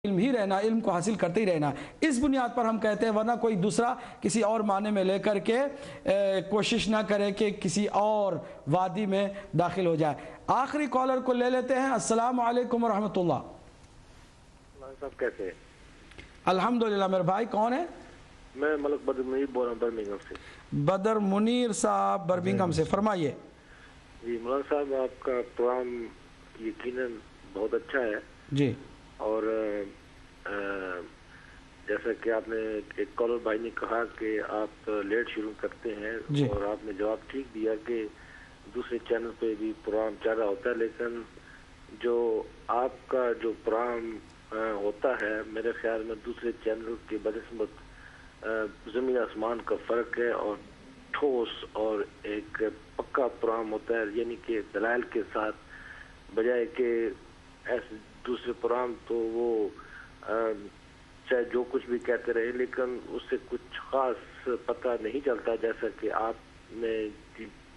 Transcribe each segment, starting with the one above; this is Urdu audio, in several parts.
علم ہی رہنا، علم کو حاصل کرتے ہی رہنا، اس بنیاد پر ہم کہتے ہیں، ورنہ کوئی دوسرا کسی اور معنی میں لے کر کے کوشش نہ کرے کہ کسی اور وادی میں داخل ہو جائے۔ آخری کالر کو لے لیتے ہیں۔ السلام علیکم ورحمۃ اللہ۔ صاحب کیسے ہیں؟ الحمدللہ۔ میرے بھائی کون ہے؟ میں ملک بدر منیر بول رہا ہوں برمنگھم سے۔ بدر منیر صاحب برمنگھم سے، فرمائیے۔ جی مولانا صاحب، آپ کا پروگرام یقیناً بہت اچھا ہے جی، اور جیسا کہ آپ نے ایک کالر بھائی نے کہا کہ آپ لیٹ شروع کرتے ہیں، اور آپ نے جواب ٹھیک دیا کہ دوسرے چینل پہ بھی پروگرام چل رہا ہوتا ہے، لیکن جو آپ کا جو پروگرام ہوتا ہے میرے خیال میں دوسرے چینل کے بنسبت زمین آسمان کا فرق ہے، اور ٹھوس اور ایک پکا پروگرام ہوتا ہے، یعنی کہ دلائل کے ساتھ، بجائے کہ ایسے دوسرے پروگرام تو وہ چاہے جو کچھ بھی کہتے رہے لیکن اس سے کچھ خاص پتہ نہیں چلتا، جیسا کہ آپ نے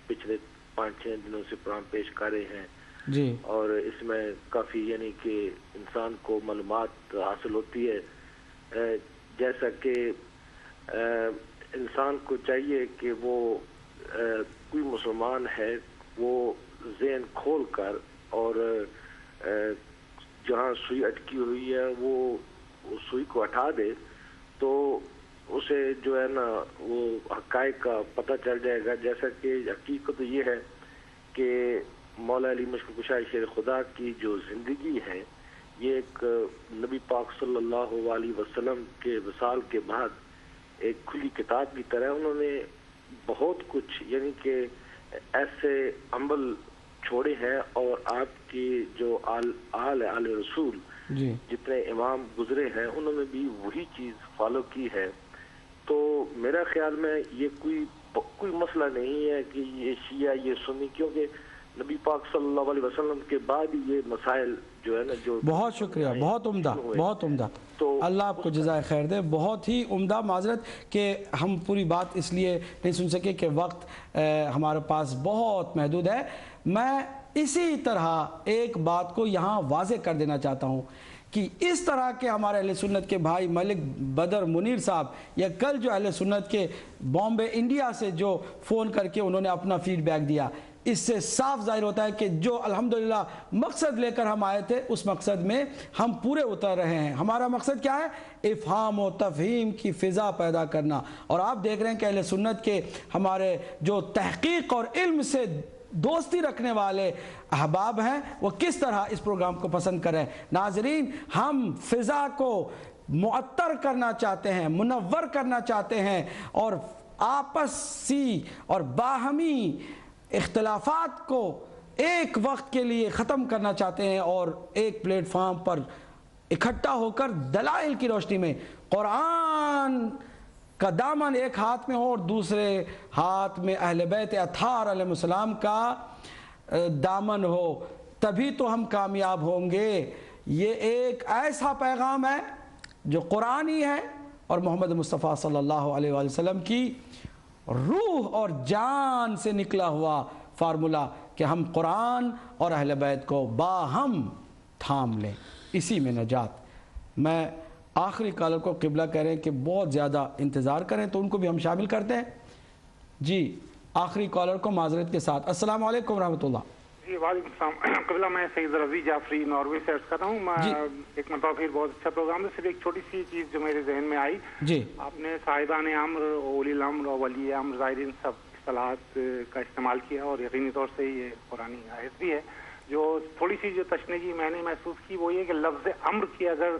پچھلے 5-6 دنوں سے پروگرام پیش کر رہے ہیں جی، اور اس میں کافی یعنی کہ انسان کو معلومات حاصل ہوتی ہے، جیسا کہ انسان کو چاہیے کہ وہ کوئی مسلمان ہے وہ ذہن کھول کر اور جہاں سوئی اٹکی ہوئی ہے وہ سوئی کو ہٹا دے تو اسے جو ہے نا وہ حقائق کا پتہ چل جائے گا۔ جیسا کہ حقیقت یہ ہے کہ مولا علی مشکل کشا شیر خدا کی جو زندگی ہے یہ ایک نبی پاک صلی اللہ علیہ وسلم کے وصال کے بعد ایک کھلی کتاب کی طرح انہوں نے بہت کچھ یعنی کہ ایسے عمل چھوڑے ہیں، اور آپ کی جو آل رسول جتنے امام گزرے ہیں انہوں نے بھی وہی چیز فالو کی ہے۔ تو میرا خیال میں یہ کوئی مسئلہ نہیں ہے کہ یہ شیعہ یہ سنی، کیونکہ نبی پاک صلی اللہ علیہ وسلم کے بعد یہ مسائل جو ہے نا جو بہت شکریہ، بہت عمدہ، بہت عمدہ، اللہ آپ کو جزائے خیر دے، بہت ہی عمدہ۔ معذرت کہ ہم پوری بات اس لیے نہیں سن سکے کہ وقت ہمارے پاس بہت محدود ہے۔ میں اسی طرح ایک بات کو یہاں واضح کر دینا چاہتا ہوں کہ اس طرح کے ہمارے اہل سنت کے بھائی ملک بدر منیر صاحب یا کل جو اہل سنت کے بامبے انڈیا سے جو فون کر کے انہوں نے اپنا فیڈ بیک دیا، اس سے صاف ظاہر ہوتا ہے کہ جو الحمدللہ مقصد لے کر ہم آئے تھے اس مقصد میں ہم پورے اتر رہے ہیں۔ ہمارا مقصد کیا ہے؟ افہام و تفہیم کی فضا پیدا کرنا، اور آپ دیکھ رہے ہیں کہ اہل سنت کے ہمارے جو تحقیق اور علم سے دوستی رکھنے والے احباب ہیں وہ کس طرح اس پروگرام کو پسند کریں۔ ناظرین، ہم فضا کو معطر کرنا چاہتے ہیں، منور کرنا چاہتے ہیں، اور آپسی اور باہمی اختلافات کو ایک وقت کے لیے ختم کرنا چاہتے ہیں، اور ایک پلیٹ فارم پر اکٹھا ہو کر دلائل کی روشنی میں قرآن کا دامن ایک ہاتھ میں ہو اور دوسرے ہاتھ میں اہل بیت اطہار علیہ السلام کا دامن ہو، تبھی تو ہم کامیاب ہوں گے۔ یہ ایک ایسا پیغام ہے جو قرآنی ہے اور محمد مصطفیٰ صلی اللہ علیہ وسلم کی روح اور جان سے نکلا ہوا فارمولا کہ ہم قرآن اور اہل بیت کو باہم تھام لیں، اسی میں نجات۔ میں آخری کالر کو قبلہ کہہ رہے ہیں کہ بہت زیادہ انتظار کریں تو ان کو بھی ہم شامل کرتے ہیں۔ جی، آخری کالر کو معذرت کے ساتھ۔ السلام علیکم ورحمۃ اللہ۔ جی وعلیکم السلام قبلہ، میں سید رضی جعفری ناروے سے عرض کرتا ہوں۔ میں ایک مرتبہ پھر بہت اچھا پروگرام ہے، صرف ایک چھوٹی سی چیز جو میرے ذہن میں آئی، جی، آپ نے صاحبان امر، اولی الامر اور ولی امر ظاہرین سب اصطلاحات کا استعمال کیا، اور یقینی طور سے یہ قرآنی آیت بھی ہے۔ جو تھوڑی سی جو تشنیجی میں نے محسوس کی وہ یہ کہ لفظ امر کی اگر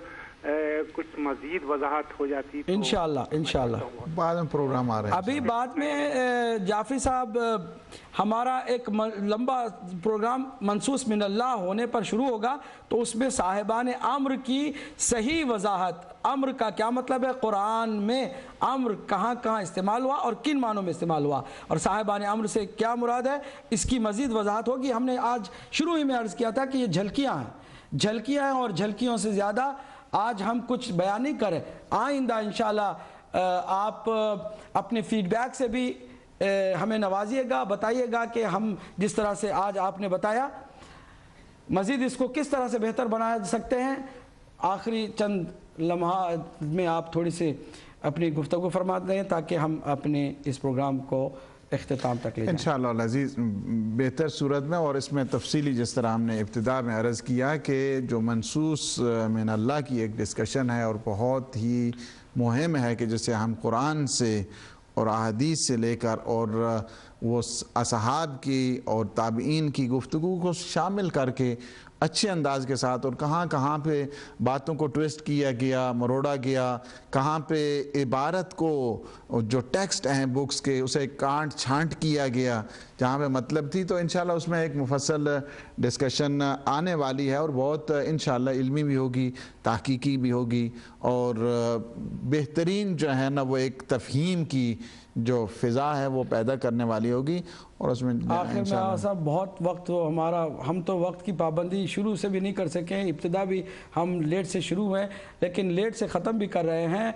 کچھ مزید وضاحت ہو جاتی تو انشاءاللہ بعد میں پروگرام آ رہے ہیں۔ ابھی بعد میں جعفری صاحب ہمارا ایک لمبا پروگرام منصوص من اللہ ہونے پر شروع ہوگا، تو اس میں صاحبان امر کی صحیح وضاحت، امر کا کیا مطلب ہے، قرآن میں امر کہاں کہاں استعمال ہوا اور کن معنوں میں استعمال ہوا، اور صاحبان امر سے کیا مراد ہے، اس کی مزید وضاحت ہوگی۔ ہم نے آج شروع ہی میں عرض کیا تھا کہ یہ جھلکیاں ہیں، اور جھلکیوں سے زیادہ آج ہم کچھ بیان نہیں کریں۔ آئندہ انشاءاللہ آپ اپنے فیڈ بیک سے بھی ہمیں نوازیے گا، بتائیے گا کہ ہم جس طرح سے آج آپ نے بتایا مزید اس کو کس طرح سے بہتر بنا سکتے ہیں۔ آخری چند لمحات میں آپ تھوڑی سی اپنی گفتگو فرما دیں تاکہ ہم اپنے اس پروگرام کو اختتام تک لے جائیں۔ انشاءاللہ العزیز بہتر صورت میں، اور اس میں تفصیلی جس طرح ہم نے ابتدا میں عرض کیا کہ جو منصوص من اللہ کی ایک ڈسکشن ہے اور بہت ہی مہم ہے کہ جسے ہم قرآن سے اور احادیث سے لے کر اور وہ اصحاب کی اور تابعین کی گفتگو کو شامل کر کے اچھے انداز کے ساتھ، اور کہاں کہاں پہ باتوں کو ٹویسٹ کیا گیا، مروڑا گیا، کہاں پہ عبارت کو جو ٹیکسٹ ہیں بکس کے اسے کانٹ چھانٹ کیا گیا جہاں پہ مطلب تھی، تو انشاءاللہ اس میں ایک مفصل ڈسکشن آنے والی ہے اور بہت انشاءاللہ علمی بھی ہوگی، تحقیقی بھی ہوگی، اور بہترین جو ہے نا وہ ایک تفہیم کی جو فضا ہے وہ پیدا کرنے والی ہوگی۔ اور اس میں آخر میں صاحب بہت وقت ہمارا، ہم تو وقت کی پابندی شروع سے بھی نہیں کر سکے ہیں، ابتدا بھی ہم لیٹ سے شروع ہوئے لیکن لیٹ سے ختم بھی کر رہے ہیں۔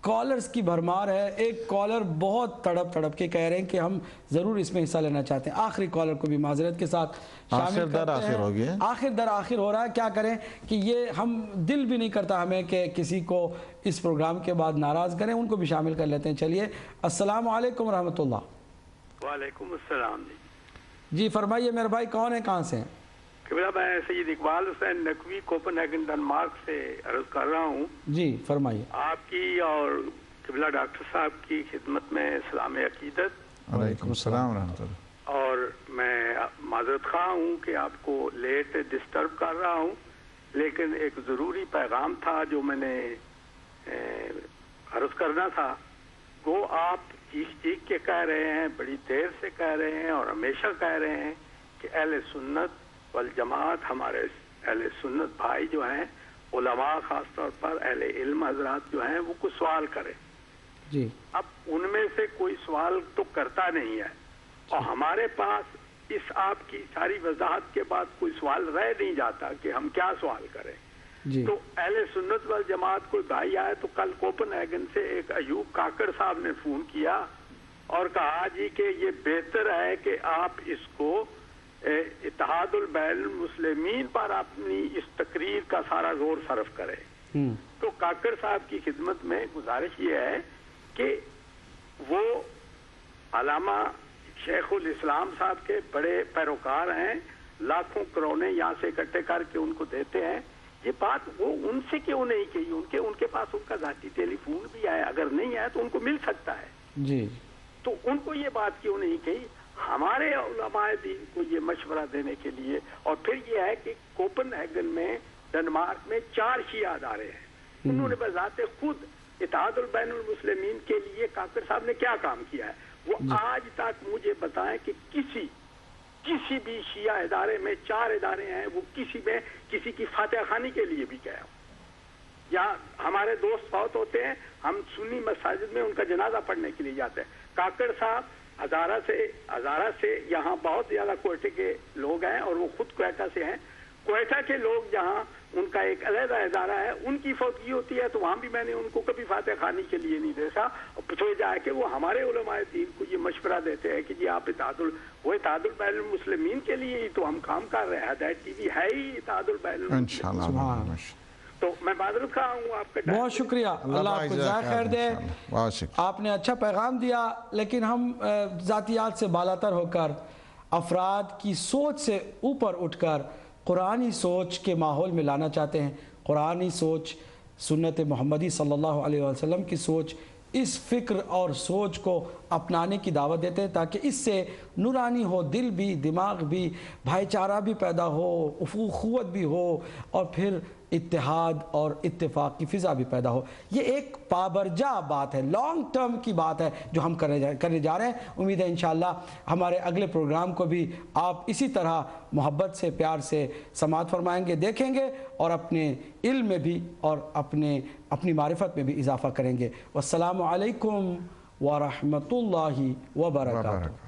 کالرز کی بھرمار ہے، ایک کالر بہت تڑپ کے کہہ رہے ہیں کہ ہم ضرور اس میں حصہ لینا چاہتے ہیں۔ آخری کالر کو بھی معذرت کے ساتھ شامل کرتے ہیں۔ آخر در آخر ہو رہا ہے، کیا کریں کہ یہ ہم دل بھی نہیں کرتا ہمیں کہ کسی کو اس پروگرام کے بعد ناراض کریں، ان کو بھی شامل کر لیتے ہیں۔ چلیے، السلام علیکم ورحمۃ اللہ۔ وعلیکم السلام جی فرمائیے میرے بھائی، کون ہیں، کہاں سے ہیں؟ قبلہ میں سید اقبال حسین نقوی کوپن ہیگن ڈنمارک سے عرض کر رہا ہوں۔ جی فرمائیے۔ آپ کی اور قبلہ ڈاکٹر صاحب کی خدمت میں سلام عقیدت۔ وعلیکم السلام ورحمۃ اللہ۔ اور میں معذرت خواہ ہوں کہ آپ کو لیٹ ڈسٹرب کر رہا ہوں، لیکن ایک ضروری پیغام تھا جو میں نے عرض کرنا تھا۔ وہ آپ چیخ کے کہہ رہے ہیں، بڑی دیر سے کہہ رہے ہیں اور ہمیشہ کہہ رہے ہیں کہ اہل سنت والجماعت، ہمارے اہل سنت بھائی جو ہیں، علماء خاص طور پر اہل علم حضرات جو ہیں، وہ کچھ سوال کریں۔ جی اب ان میں سے کوئی سوال تو کرتا نہیں ہے، اور ہمارے پاس اس آپ کی ساری وضاحت کے بعد کوئی سوال رہ نہیں جاتا کہ ہم کیا سوال کریں۔ جی تو اہل سنت والجماعت کوئی بھائی آئے تو کل کوپن ہیگن سے ایک ایوب کاکڑ صاحب نے فون کیا اور کہا جی کہ یہ بہتر ہے کہ آپ اس کو اتحاد البین المسلمین پر اپنی اس تقریر کا سارا زور صرف کرے۔ تو کاکڑ صاحب کی خدمت میں گزارش یہ ہے کہ وہ علامہ شیخ الاسلام صاحب کے بڑے پیروکار ہیں، لاکھوں کروڑیں یہاں سے اکٹھے کر کے ان کو دیتے ہیں۔ یہ بات وہ ان سے کیوں نہیں کہی؟ ان کے پاس ان کا ذاتی ٹیلی فون بھی ہے، اگر نہیں ہے تو ان کو مل سکتا ہے۔ جی تو ان کو یہ بات کیوں نہیں کہی؟ ہمارے علماء دین کو یہ مشورہ دینے کے لیے۔ اور پھر یہ ہے کہ کوپن ہیگن میں ڈنمارک میں 4 شیعہ ادارے ہیں، انہوں نے بذات خود اتحاد البین المسلمین کے لیے کاکڑ صاحب نے کیا کام کیا ہے؟ وہ آج تک مجھے بتائیں کہ کسی بھی شیعہ ادارے میں 4 ادارے ہیں، وہ کسی میں کسی کی فاتحہ خوانی کے لیے بھی گیا ہوں، یا ہمارے دوست فوت ہوتے ہیں، ہم سنی مساجد میں ان کا جنازہ پڑھنے کے لیے جاتے ہیں۔ کاکڑ صاحب ہزارہ سے یہاں بہت زیادہ کوئٹے کے لوگ ہیں، اور وہ خود کوئٹہ سے ہیں۔ کوئٹہ کے لوگ جہاں ان کا ایک علیحدہ ادارہ ہے، ان کی فوتگی ہوتی ہے تو وہاں بھی میں نے ان کو کبھی فاتح خوانی کے لیے نہیں دیکھا۔ اور پوچھا جائے کہ وہ ہمارے علماء دین کو یہ مشورہ دیتے ہیں کہ جی آپ اتحاد البین المسلمین کے لیے ہی تو ہم کام کر رہے ہیں، ہدایت ٹی وی ہے ہی اتحاد البین المسلمین۔ تو میں معذرت خواہ ہوں آپ کا۔ بہت شکریہ، اللہ آپ کو جزائے خیر دے۔ آپ نے اچھا پیغام دیا، لیکن ہم ذاتیات سے بالاتر ہو کر، افراد کی سوچ سے اوپر اٹھ کر قرآنی سوچ کے ماحول میں لانا چاہتے ہیں۔ قرآنی سوچ، سنت محمدی صلی اللہ علیہ وسلم کی سوچ، اس فکر اور سوچ کو اپنانے کی دعوت دیتے ہیں تاکہ اس سے نورانی ہو دل بھی، دماغ بھی، بھائی چارہ بھی پیدا ہو، اخوت بھی ہو، اور پھر اتحاد اور اتفاق کی فضا بھی پیدا ہو۔ یہ ایک پابرجا بات ہے، لانگ ٹرم کی بات ہے جو ہم کرنے جا رہے ہیں۔ امید ہے انشاءاللہ ہمارے اگلے پروگرام کو بھی آپ اسی طرح محبت سے، پیار سے سماعت فرمائیں گے، دیکھیں گے، اور اپنے علم میں بھی اور اپنی معرفت میں بھی اضافہ کریں گے۔ والسلام علیکم ورحمۃ اللہ وبرکاتہ۔